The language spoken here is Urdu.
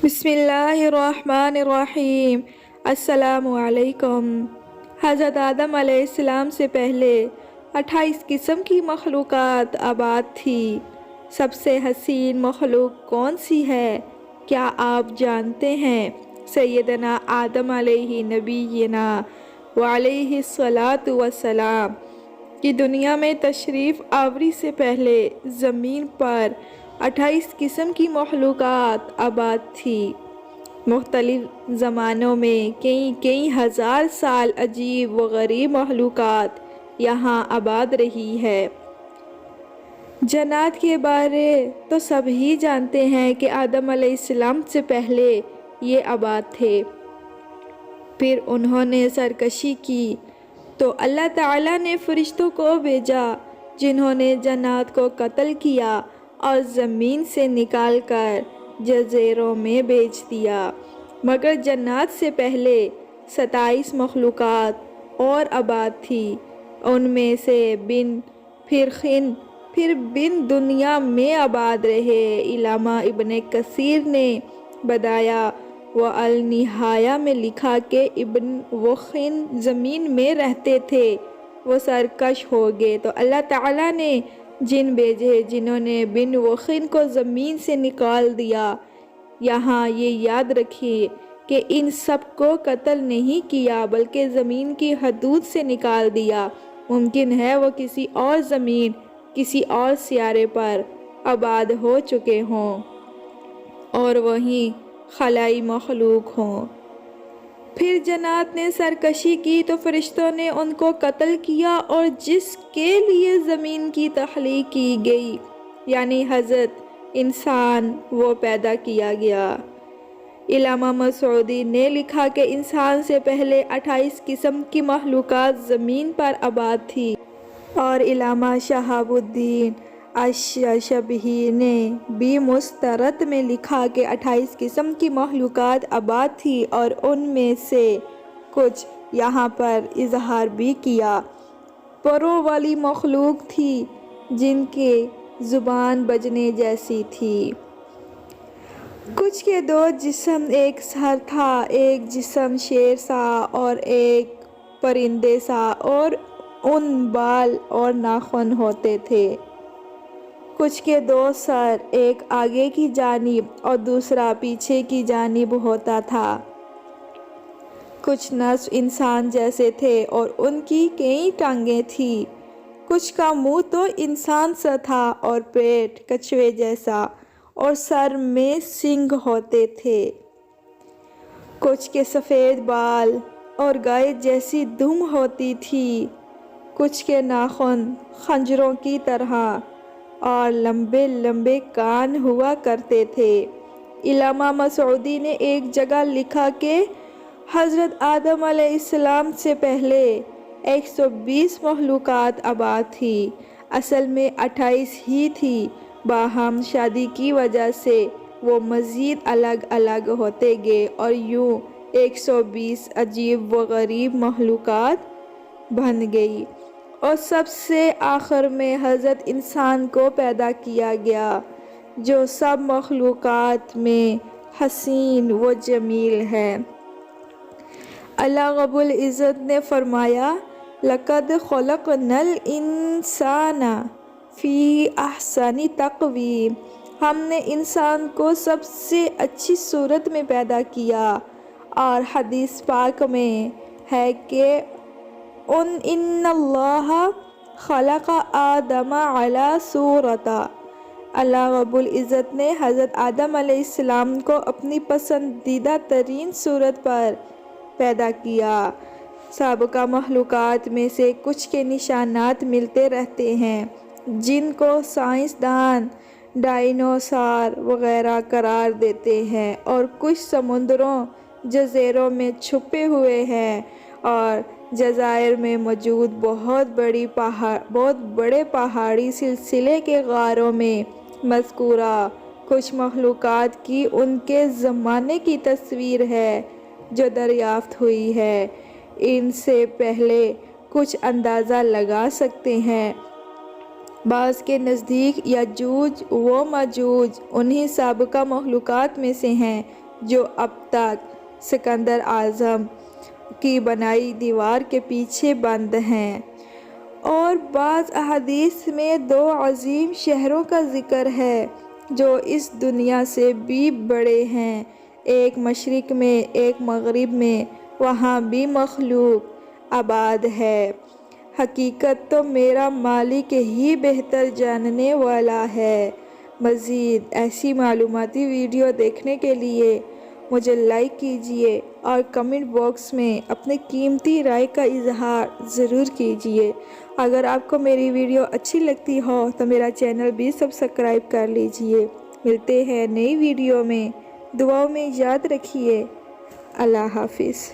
بسم اللہ الرحمن الرحیم۔ السلام علیکم۔ حضرت آدم علیہ السلام سے پہلے 28 قسم کی مخلوقات آباد تھی۔ سب سے حسین مخلوق کون سی ہے؟ کیا آپ جانتے ہیں؟ سیدنا آدم علیہ نبینا وعلیہ الصلاۃ والسلام کی دنیا میں تشریف آوری سے پہلے زمین پر 28 قسم کی مخلوقات آباد تھی۔ مختلف زمانوں میں کئی ہزار سال عجیب و غریب مخلوقات یہاں آباد رہی ہے۔ جنات کے بارے تو سب ہی جانتے ہیں کہ آدم علیہ السلام سے پہلے یہ آباد تھے۔ پھر انہوں نے سرکشی کی تو اللہ تعالیٰ نے فرشتوں کو بھیجا جنہوں نے جنات کو قتل کیا اور زمین سے نکال کر جزیروں میں بیچ دیا۔ مگر جنات سے پہلے 27 مخلوقات اور آباد تھی۔ ان میں سے بن پھر بن دنیا میں آباد رہے۔ علامہ ابن کثیر نے بدایہ و النہایہ میں لکھا کہ ابن وخن زمین میں رہتے تھے، وہ سرکش ہو گئے تو اللہ تعالیٰ نے جن بھیجے جنہوں نے بن وخن کو زمین سے نکال دیا۔ یہاں یہ یاد رکھیے کہ ان سب کو قتل نہیں کیا بلکہ زمین کی حدود سے نکال دیا۔ ممکن ہے وہ کسی اور زمین، کسی اور سیارے پر آباد ہو چکے ہوں اور وہیں خلائی مخلوق ہوں۔ پھر جنات نے سرکشی کی تو فرشتوں نے ان کو قتل کیا، اور جس کے لیے زمین کی تخلیق کی گئی یعنی حضرت انسان وہ پیدا کیا گیا۔ علامہ مسعودی نے لکھا کہ انسان سے پہلے 28 قسم کی مخلوقات زمین پر آباد تھی، اور علامہ شہاب الدین الشبیہی نے بھی مسترد میں لکھا کہ 28 قسم کی مخلوقات آباد تھی، اور ان میں سے کچھ یہاں پر اظہار بھی کیا۔ پروں والی مخلوق تھی جن کی زبان بجنے جیسی تھی۔ کچھ کے دو جسم، ایک سر تھا، ایک جسم شیر سا اور ایک پرندے سا، اور ان بال اور ناخن ہوتے تھے۔ کچھ کے دو سر، ایک آگے کی جانب اور دوسرا پیچھے کی جانب ہوتا تھا۔ کچھ نصف انسان جیسے تھے اور ان کی کئی ٹانگیں تھیں۔ کچھ کا منہ تو انسان سا تھا اور پیٹ کچھوے جیسا، اور سر میں سینگ ہوتے تھے۔ کچھ کے سفید بال اور گائے جیسی دم ہوتی تھی۔ کچھ کے ناخن خنجروں کی طرح اور لمبے لمبے کان ہوا کرتے تھے۔ علامہ مسعودی نے ایک جگہ لکھا کہ حضرت آدم علیہ السلام سے پہلے 120 مخلوقات آباد تھی۔ اصل میں 28 ہی تھی، باہم شادی کی وجہ سے وہ مزید الگ الگ ہوتے گئے اور یوں 120 عجیب و غریب مخلوقات بن گئی، اور سب سے آخر میں حضرت انسان کو پیدا کیا گیا جو سب مخلوقات میں حسین و جمیل ہے۔ اللہ رب العزت نے فرمایا، لَقَدْ خَلَقْنَا الْإِنسَانَ فِي أَحْسَنِ تَقْوِيمٍ، ہم نے انسان کو سب سے اچھی صورت میں پیدا کیا۔ اور حدیث پاک میں ہے کہ ان اللہ خلق آدم علی صورتہ، اللہ رب العزت نے حضرت آدم علیہ السلام کو اپنی پسندیدہ ترین صورت پر پیدا کیا۔ سابقہ مخلوقات میں سے کچھ کے نشانات ملتے رہتے ہیں جن کو سائنسدان ڈائنوسار وغیرہ قرار دیتے ہیں، اور کچھ سمندروں، جزیروں میں چھپے ہوئے ہیں، اور جزائر میں موجود بہت بڑے پہاڑی سلسلے کے غاروں میں مذکورہ کچھ مخلوقات کی ان کے زمانے کی تصویر ہے جو دریافت ہوئی ہے۔ ان سے پہلے کچھ اندازہ لگا سکتے ہیں۔ بعض کے نزدیک یاجوج و ماجوج انہی سابقہ مخلوقات میں سے ہیں جو اب تک سکندر اعظم کی بنائی دیوار کے پیچھے بند ہیں۔ اور بعض احادیث میں 2 عظیم شہروں کا ذکر ہے جو اس دنیا سے بھی بڑے ہیں، ایک مشرق میں ایک مغرب میں، وہاں بھی مخلوق آباد ہے۔ حقیقت تو میرا مالک ہی بہتر جاننے والا ہے۔ مزید ایسی معلوماتی ویڈیو دیکھنے کے لیے مجھے لائک کیجیے اور کمنٹ باکس میں اپنے قیمتی رائے کا اظہار ضرور کیجیے۔ اگر آپ کو میری ویڈیو اچھی لگتی ہو تو میرا چینل بھی سبسکرائب کر لیجیے۔ ملتے ہیں نئی ویڈیو میں، دعاؤں میں یاد رکھیے۔ اللہ حافظ۔